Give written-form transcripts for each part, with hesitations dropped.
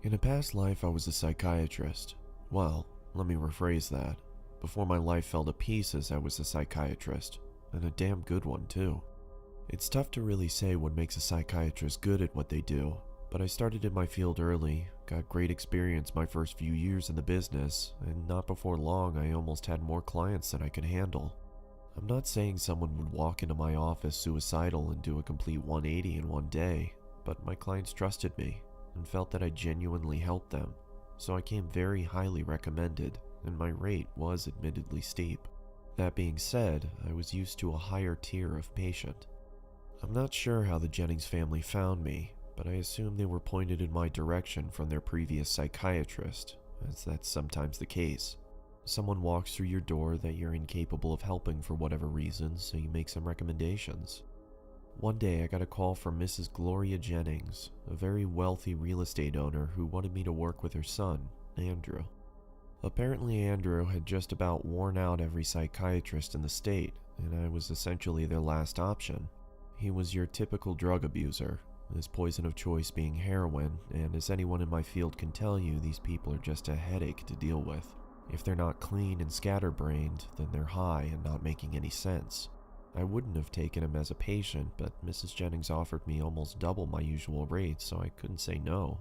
In a past life, I was a psychiatrist. Well, let me rephrase that. Before my life fell to pieces, I was a psychiatrist, and a damn good one too. It's tough to really say what makes a psychiatrist good at what they do, but I started in my field early, got great experience my first few years in the business, and not before long I almost had more clients than I could handle. I'm not saying someone would walk into my office suicidal and do a complete 180 in one day, but my clients trusted me and felt that I genuinely helped them, so I came very highly recommended, and my rate was admittedly steep. That being said, I was used to a higher tier of patient. I'm not sure how the Jennings family found me, but I assume they were pointed in my direction from their previous psychiatrist, as that's sometimes the case. Someone walks through your door that you're incapable of helping for whatever reason, so you make some recommendations. One day I got a call from Mrs. Gloria Jennings, a very wealthy real estate owner who wanted me to work with her son, Andrew. Apparently Andrew had just about worn out every psychiatrist in the state, and I was essentially their last option. He was your typical drug abuser, his poison of choice being heroin, and as anyone in my field can tell you, these people are just a headache to deal with. If they're not clean and scatterbrained, then they're high and not making any sense. I wouldn't have taken him as a patient, but Mrs. Jennings offered me almost double my usual rate, so I couldn't say no.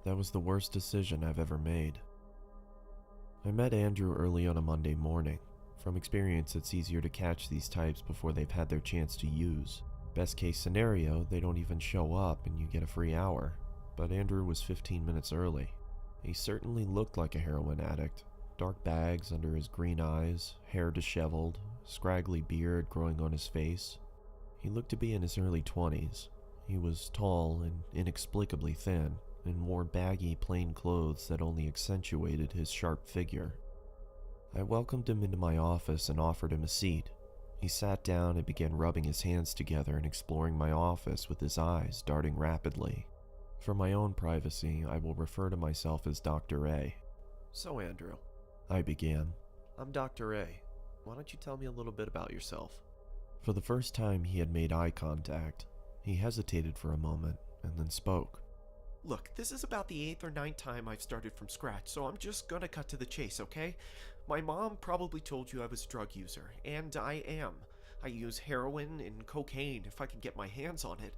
That was the worst decision I've ever made. I met Andrew early on a Monday morning. From experience, it's easier to catch these types before they've had their chance to use. Best case scenario, they don't even show up and you get a free hour. But Andrew was 15 minutes early. He certainly looked like a heroin addict. Dark bags under his green eyes, hair disheveled, scraggly beard growing on his face. He looked to be in his early 20s. He was tall and inexplicably thin, and wore baggy plain clothes that only accentuated his sharp figure. I welcomed him into my office and offered him a seat. He sat down and began rubbing his hands together and exploring my office with his eyes darting rapidly. For my own privacy, I will refer to myself as Dr. A. "So Andrew," I began, "I'm Dr. A. Why don't you tell me a little bit about yourself?" For the first time he had made eye contact. He hesitated for a moment and then spoke. "Look, this is about the 8th or ninth time I've started from scratch, so I'm just gonna cut to the chase, okay? My mom probably told you I was a drug user, and I am. I use heroin and cocaine if I can get my hands on it."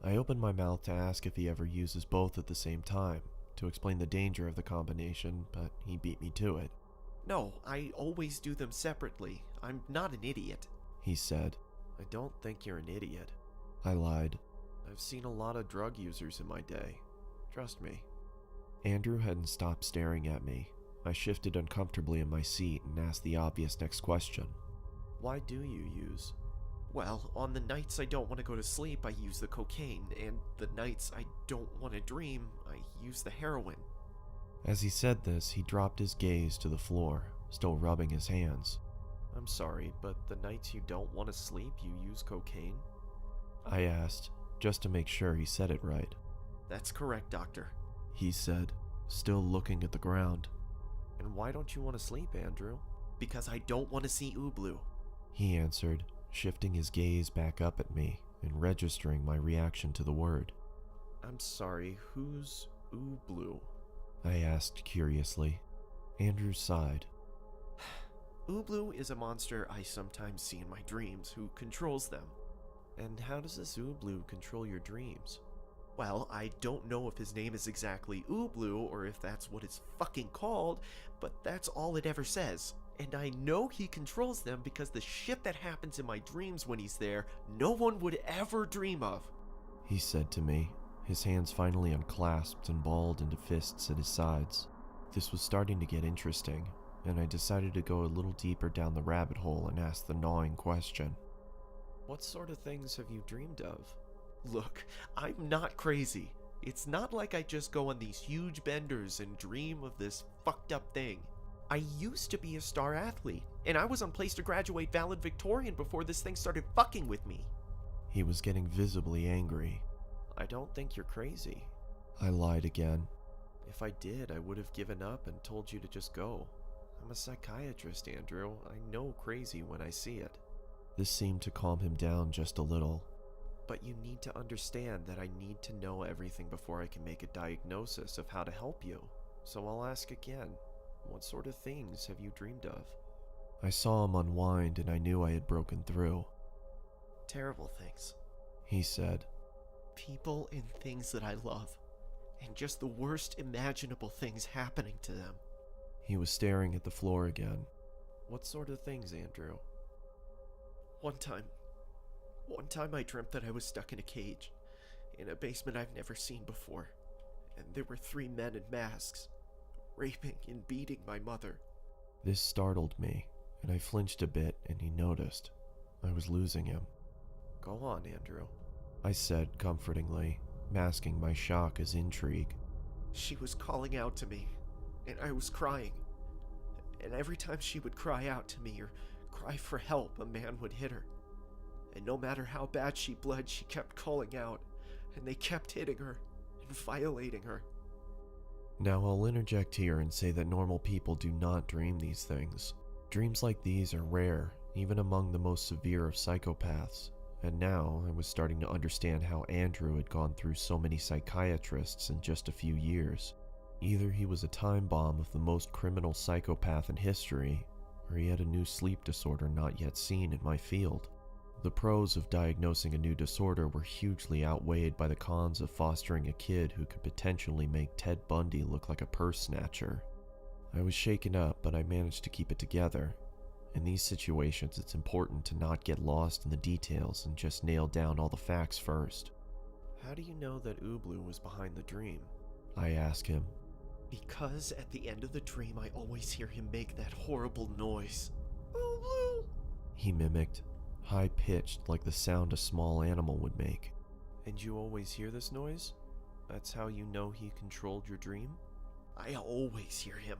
I opened my mouth to ask if he ever uses both at the same time, to explain the danger of the combination, but he beat me to it. "No, I always do them separately. I'm not an idiot," he said. "I don't think you're an idiot," I lied. "I've seen a lot of drug users in my day. Trust me." Andrew hadn't stopped staring at me. I shifted uncomfortably in my seat and asked the obvious next question. "Why do you use?" "Well, on the nights I don't want to go to sleep, I use the cocaine, and the nights I don't want to dream, I use the heroin." As he said this, he dropped his gaze to the floor, still rubbing his hands. "I'm sorry, but the nights you don't want to sleep, you use cocaine?" I asked, just to make sure he said it right. "That's correct, doctor," he said, still looking at the ground. "And why don't you want to sleep, Andrew?" "Because I don't want to see Ubloo," he answered, shifting his gaze back up at me and registering my reaction to the word. "I'm sorry, who's Ubloo?" I asked curiously. Andrew sighed. "Ubloo is a monster I sometimes see in my dreams who controls them." "And how does this Ubloo control your dreams?" "Well, I don't know if his name is exactly Ubloo or if that's what it's fucking called, but that's all it ever says. And I know he controls them because the shit that happens in my dreams when he's there, no one would ever dream of," he said to me, his hands finally unclasped and balled into fists at his sides. This was starting to get interesting, and I decided to go a little deeper down the rabbit hole and ask the gnawing question. "What sort of things have you dreamed of?" "Look, I'm not crazy. It's not like I just go on these huge benders and dream of this fucked up thing. I used to be a star athlete, and I was on pace to graduate valedictorian before this thing started fucking with me." He was getting visibly angry. "I don't think you're crazy." I lied again. "If I did, I would have given up and told you to just go. I'm a psychiatrist, Andrew. I know crazy when I see it." This seemed to calm him down just a little. But you need to understand that I need to know everything before I can make a diagnosis of how to help you. So I'll ask again, what sort of things have you dreamed of? I saw him unwind and I knew I had broken through. Terrible things. He said. People and things that I love, and just the worst imaginable things happening to them. He was staring at the floor again. What sort of things, Andrew? One time I dreamt that I was stuck in a cage, in a basement I've never seen before, and there were 3 men in masks, raping and beating my mother. This startled me, and I flinched a bit, and he noticed. I was losing him. Go on, Andrew, I said comfortingly, masking my shock as intrigue. She was calling out to me, and I was crying. And every time she would cry out to me or cry for help, a man would hit her. And no matter how bad she bled, she kept calling out, and they kept hitting her and violating her. Now I'll interject here and say that normal people do not dream these things. Dreams like these are rare, even among the most severe of psychopaths. And now I was starting to understand how Andrew had gone through so many psychiatrists in just a few years. Either he was a time bomb of the most criminal psychopath in history, or he had a new sleep disorder not yet seen in my field. The pros of diagnosing a new disorder were hugely outweighed by the cons of fostering a kid who could potentially make Ted Bundy look like a purse snatcher. I was shaken up, but I managed to keep it together. In these situations, it's important to not get lost in the details and just nail down all the facts first. How do you know that Ubloo was behind the dream? I asked him. Because at the end of the dream, I always hear him make that horrible noise. Ubloo! He mimicked, high-pitched like the sound a small animal would make. And you always hear this noise? That's how you know he controlled your dream? I always hear him.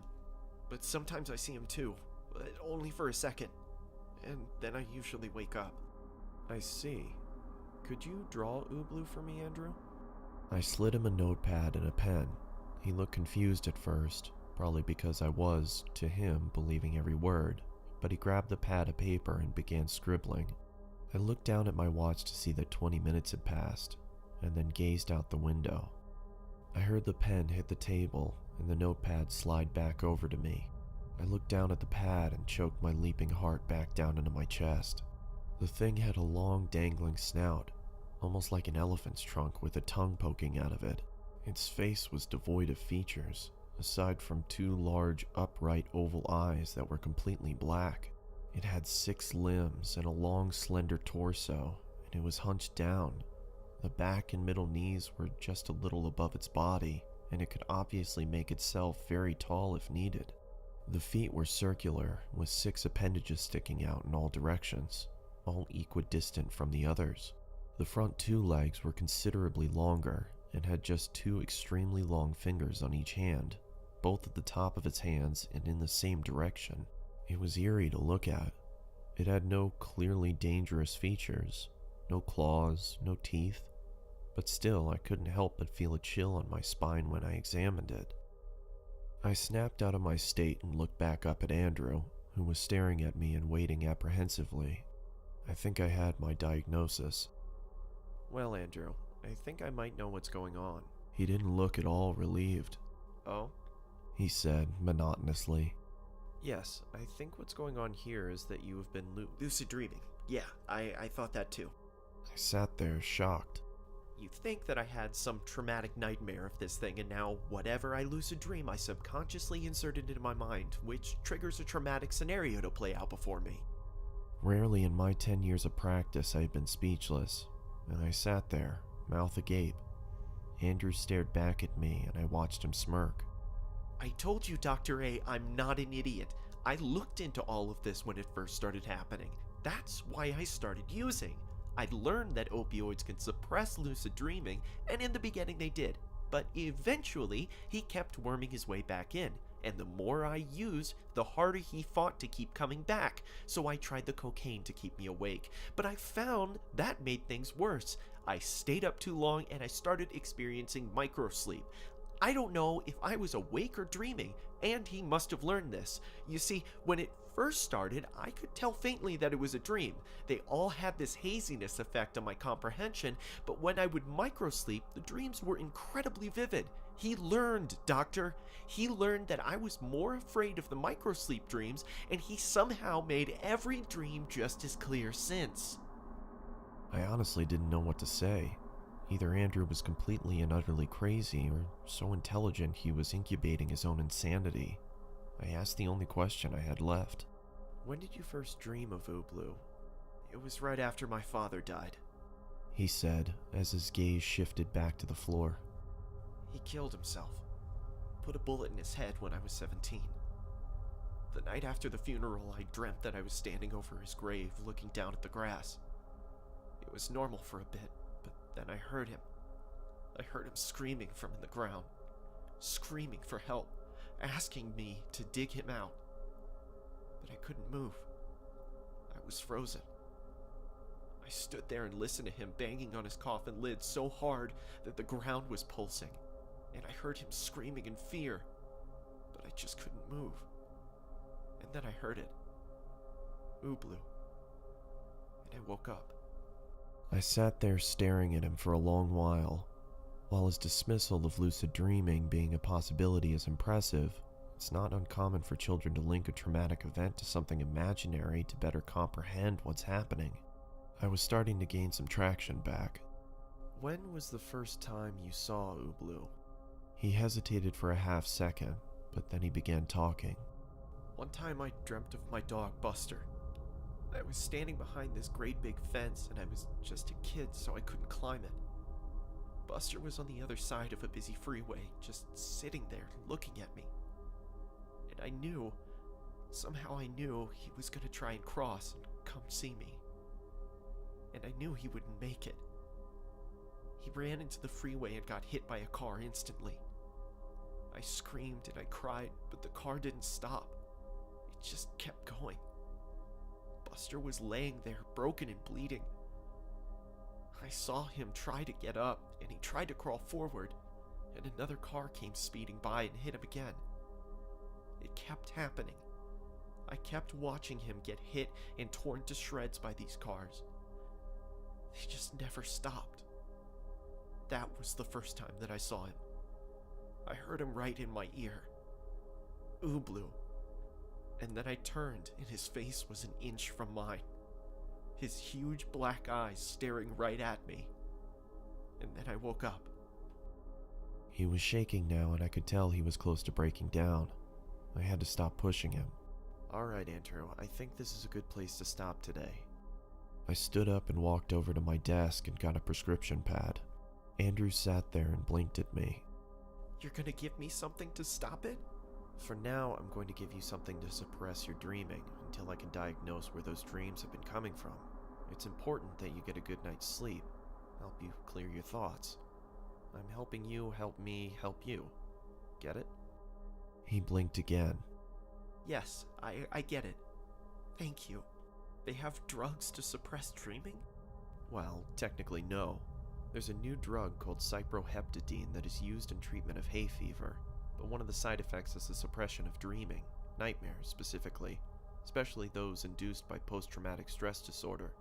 But sometimes I see him too. But only for a second, and then I usually wake up. I see. Could you draw Ubloo for me, Andrew? I slid him a notepad and a pen. He looked confused at first, probably because I was, to him, believing every word, but he grabbed the pad of paper and began scribbling. I looked down at my watch to see that 20 minutes had passed, and then gazed out the window. I heard the pen hit the table and the notepad slide back over to me. I looked down at the pad and choked my leaping heart back down into my chest. The thing had a long dangling snout, almost like an elephant's trunk with a tongue poking out of it. Its face was devoid of features, aside from 2 large, upright oval eyes that were completely black. It had 6 limbs and a long, slender torso, and it was hunched down. The back and middle knees were just a little above its body, and it could obviously make itself very tall if needed. The feet were circular, with 6 appendages sticking out in all directions, all equidistant from the others. The front 2 legs were considerably longer, and had just 2 extremely long fingers on each hand, both at the top of its hands and in the same direction. It was eerie to look at. It had no clearly dangerous features, no claws, no teeth, but still I couldn't help but feel a chill on my spine when I examined it. I snapped out of my state and looked back up at Andrew, who was staring at me and waiting apprehensively. I think I had my diagnosis. Well, Andrew, I think I might know what's going on. He didn't look at all relieved. Oh? He said monotonously. Yes, I think what's going on here is that you have been lucid dreaming. Yeah, I thought that too. I sat there shocked. You'd think that I had some traumatic nightmare of this thing, and now whatever I lucid dream, I subconsciously inserted into my mind, which triggers a traumatic scenario to play out before me. Rarely in my 10 years of practice I had been speechless, and I sat there, mouth agape. Andrew stared back at me, and I watched him smirk. I told you, Dr. A, I'm not an idiot. I looked into all of this when it first started happening. That's why I started using. I'd learned that opioids can suppress lucid dreaming, and in the beginning they did. But eventually, he kept worming his way back in, and the more I used, the harder he fought to keep coming back, so I tried the cocaine to keep me awake. But I found that made things worse. I stayed up too long, and I started experiencing microsleep. I don't know if I was awake or dreaming, and he must have learned this. You see, when it first started, I could tell faintly that it was a dream. They all had this haziness effect on my comprehension, but when I would microsleep, the dreams were incredibly vivid. He learned, Doctor. He learned that I was more afraid of the microsleep dreams, and he somehow made every dream just as clear since. I honestly didn't know what to say. Either Andrew was completely and utterly crazy, or so intelligent he was incubating his own insanity. I asked the only question I had left. When did you first dream of Ubloo? It was right after my father died, he said as his gaze shifted back to the floor. He killed himself. Put a bullet in his head when I was 17. The night after the funeral, I dreamt that I was standing over his grave looking down at the grass. It was normal for a bit, but then I heard him. I heard him screaming from in the ground, screaming for help, asking me to dig him out. But I couldn't move. I was frozen. I stood there and listened to him banging on his coffin lid so hard that the ground was pulsing, and I heard him screaming in fear, but I just couldn't move. And then I heard it. Ubloo. And I woke up. I sat there staring at him for a long while. While his dismissal of lucid dreaming being a possibility is impressive, it's not uncommon for children to link a traumatic event to something imaginary to better comprehend what's happening. I was starting to gain some traction back. When was the first time you saw Ubloo? He hesitated for a half second, but then he began talking. One time I dreamt of my dog Buster. I was standing behind this great big fence and I was just a kid, so I couldn't climb it. Buster was on the other side of a busy freeway, just sitting there looking at me. And I knew, somehow I knew he was going to try and cross and come see me. And I knew he wouldn't make it. He ran into the freeway and got hit by a car instantly. I screamed and I cried, but the car didn't stop. It just kept going. Buster was laying there, broken and bleeding. I saw him try to get up, and he tried to crawl forward, and another car came speeding by and hit him again. It kept happening. I kept watching him get hit and torn to shreds by these cars. They just never stopped. That was the first time that I saw him. I heard him right in my ear. Ubloo. And then I turned, and his face was an inch from mine. His huge black eyes staring right at me. And then I woke up. He was shaking now, and I could tell he was close to breaking down. I had to stop pushing him. All right, Andrew, I think this is a good place to stop today. I stood up and walked over to my desk and got a prescription pad. Andrew sat there and blinked at me. You're gonna give me something to stop it? For now, I'm going to give you something to suppress your dreaming until I can diagnose where those dreams have been coming from. It's important that you get a good night's sleep. Help you clear your thoughts. I'm helping you help me help you. Get it? He blinked again. Yes, I get it. Thank you. They have drugs to suppress dreaming? Well, technically no. There's a new drug called cyproheptadine that is used in treatment of hay fever, but one of the side effects is the suppression of dreaming, nightmares specifically, especially those induced by post-traumatic stress disorder.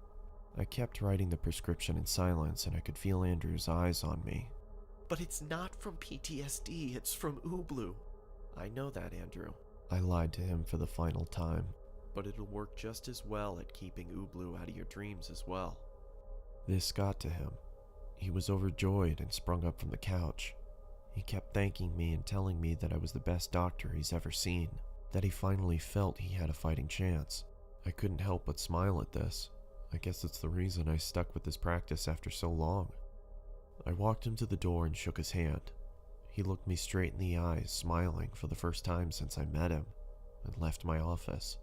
I kept writing the prescription in silence, and I could feel Andrew's eyes on me. But it's not from PTSD, it's from Ubloo. I know that, Andrew. I lied to him for the final time. But it'll work just as well at keeping Ubloo out of your dreams as well. This got to him. He was overjoyed and sprung up from the couch. He kept thanking me and telling me that I was the best doctor he's ever seen, that he finally felt he had a fighting chance. I couldn't help but smile at this. I guess it's the reason I stuck with this practice after so long. I walked him to the door and shook his hand. He looked me straight in the eyes, smiling for the first time since I met him, and left my office.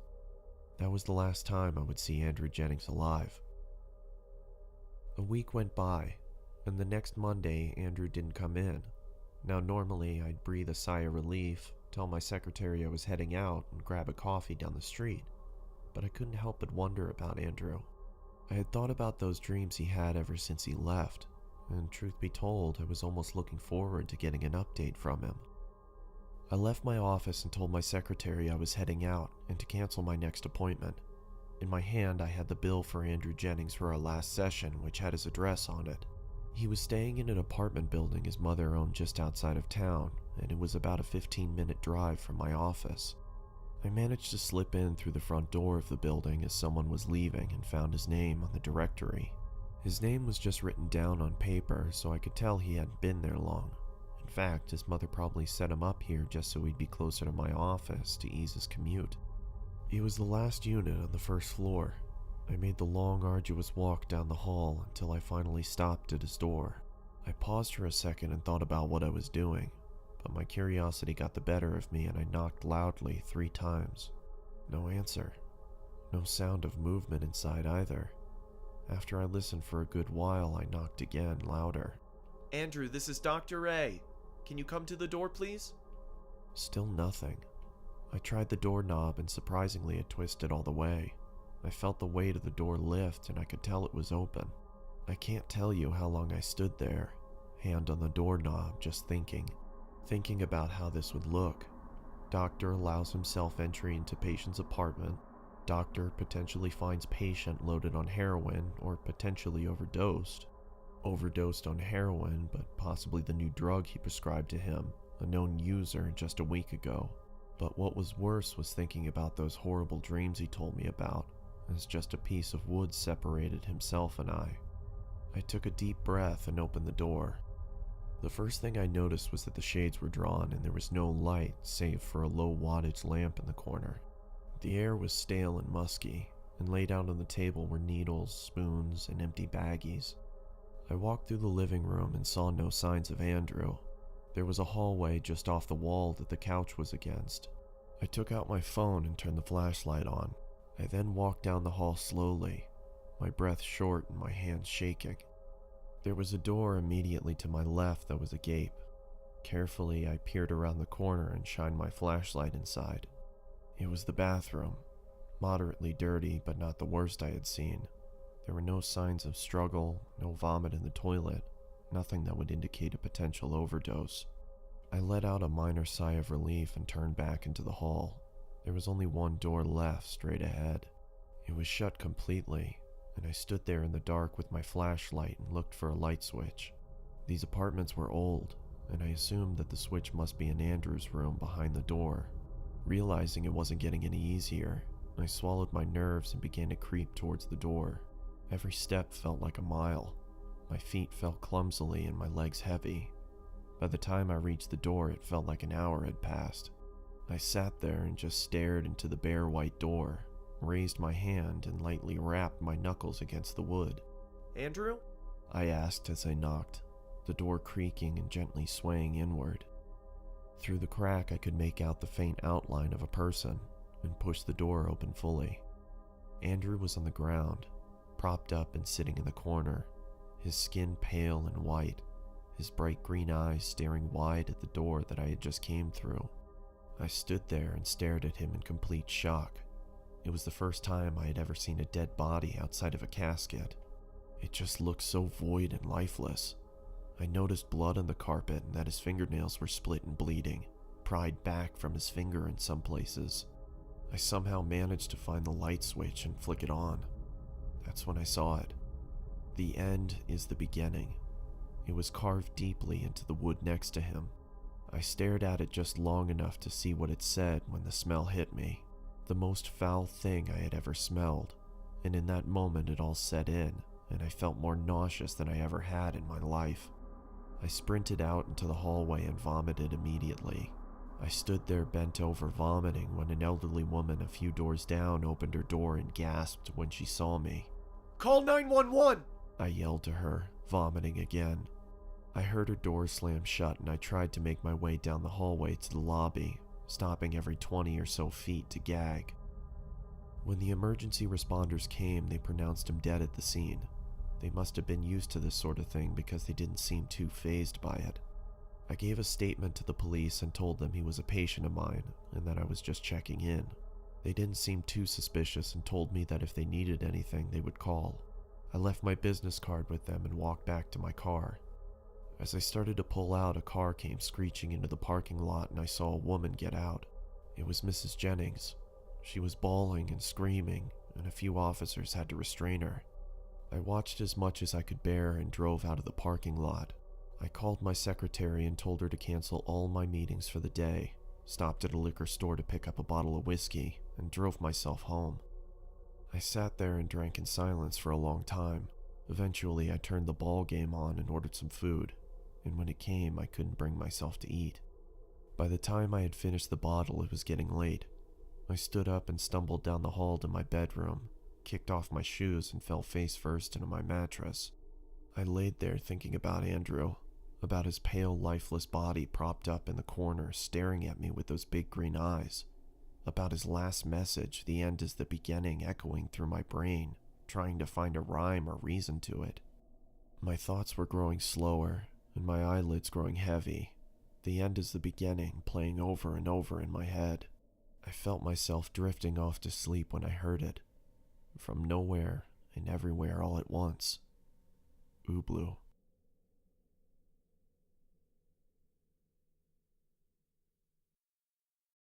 That was the last time I would see Andrew Jennings alive. A week went by, and the next Monday, Andrew didn't come in. Now normally I'd breathe a sigh of relief, tell my secretary I was heading out, and grab a coffee down the street. But I couldn't help but wonder about Andrew. I had thought about those dreams he had ever since he left, and truth be told, I was almost looking forward to getting an update from him. I left my office and told my secretary I was heading out and to cancel my next appointment. In my hand, I had the bill for Andrew Jennings for our last session, which had his address on it. He was staying in an apartment building his mother owned just outside of town, and it was about a 15-minute drive from my office. I managed to slip in through the front door of the building as someone was leaving and found his name on the directory. His name was just written down on paper, so I could tell he hadn't been there long. In fact, his mother probably set him up here just so he'd be closer to my office to ease his commute. He was the last unit on the first floor. I made the long, arduous walk down the hall until I finally stopped at his door. I paused for a second and thought about what I was doing, but my curiosity got the better of me and I knocked loudly 3 times. No answer. No sound of movement inside either. After I listened for a good while, I knocked again, louder. Andrew, this is Dr. A. Can you come to the door, please? Still nothing. I tried the doorknob and surprisingly it twisted all the way. I felt the weight of the door lift and I could tell it was open. I can't tell you how long I stood there, hand on the doorknob, just thinking about how this would look. Doctor allows himself entry into patient's apartment. Doctor potentially finds patient loaded on heroin or potentially overdosed. Overdosed on heroin, but possibly the new drug he prescribed to him, a known user just a week ago. But what was worse was thinking about those horrible dreams he told me about, as just a piece of wood separated himself and I. I took a deep breath and opened the door. The first thing I noticed was that the shades were drawn and there was no light save for a low wattage lamp in the corner. The air was stale and musky, and laid out on the table were needles, spoons, and empty baggies. I walked through the living room and saw no signs of Andrew. There was a hallway just off the wall that the couch was against. I took out my phone and turned the flashlight on. I then walked down the hall slowly, my breath short and my hands shaking. There was a door immediately to my left that was agape. Carefully, I peered around the corner and shined my flashlight inside. It was the bathroom, moderately dirty but not the worst I had seen. There were no signs of struggle, no vomit in the toilet, nothing that would indicate a potential overdose. I let out a minor sigh of relief and turned back into the hall. There was only one door left, straight ahead. It was shut completely, and I stood there in the dark with my flashlight and looked for a light switch. These apartments were old, and I assumed that the switch must be in Andrew's room behind the door. Realizing it wasn't getting any easier, I swallowed my nerves and began to creep towards the door. Every step felt like a mile. My feet felt clumsily and my legs heavy. By the time I reached the door, it felt like an hour had passed. I sat there and just stared into the bare white door, raised my hand and lightly rapped my knuckles against the wood. Andrew? I asked as I knocked, the door creaking and gently swaying inward. Through the crack I could make out the faint outline of a person and pushed the door open fully. Andrew was on the ground, propped up and sitting in the corner, his skin pale and white, his bright green eyes staring wide at the door that I had just came through. I stood there and stared at him in complete shock. It was the first time I had ever seen a dead body outside of a casket. It just looked so void and lifeless. I noticed blood on the carpet and that his fingernails were split and bleeding, pried back from his finger in some places. I somehow managed to find the light switch and flick it on. That's when I saw it. The end is the beginning. It was carved deeply into the wood next to him. I stared at it just long enough to see what it said when the smell hit me. The most foul thing I had ever smelled, and in that moment it all set in, and I felt more nauseous than I ever had in my life. I sprinted out into the hallway and vomited immediately. I stood there bent over vomiting when an elderly woman a few doors down opened her door and gasped when she saw me. Call 911! I yelled to her, vomiting again. I heard her door slam shut and I tried to make my way down the hallway to the lobby, stopping every 20 or so feet to gag. When the emergency responders came, they pronounced him dead at the scene. They must have been used to this sort of thing because they didn't seem too fazed by it. I gave a statement to the police and told them he was a patient of mine and that I was just checking in. They didn't seem too suspicious and told me that if they needed anything, they would call. I left my business card with them and walked back to my car. As I started to pull out, a car came screeching into the parking lot and I saw a woman get out. It was Mrs. Jennings. She was bawling and screaming, and a few officers had to restrain her. I watched as much as I could bear and drove out of the parking lot. I called my secretary and told her to cancel all my meetings for the day, stopped at a liquor store to pick up a bottle of whiskey, and drove myself home. I sat there and drank in silence for a long time. Eventually, I turned the ball game on and ordered some food, and when it came, I couldn't bring myself to eat. By the time I had finished the bottle, it was getting late. I stood up and stumbled down the hall to my bedroom, kicked off my shoes, and fell face first into my mattress. I laid there thinking about Andrew, about his pale, lifeless body propped up in the corner, staring at me with those big green eyes, about his last message, the end is the beginning, echoing through my brain, trying to find a rhyme or reason to it. My thoughts were growing slower, and my eyelids growing heavy, the end is the beginning playing over and over in my head. I felt myself drifting off to sleep when I heard it. From nowhere and everywhere all at once. Ubloo.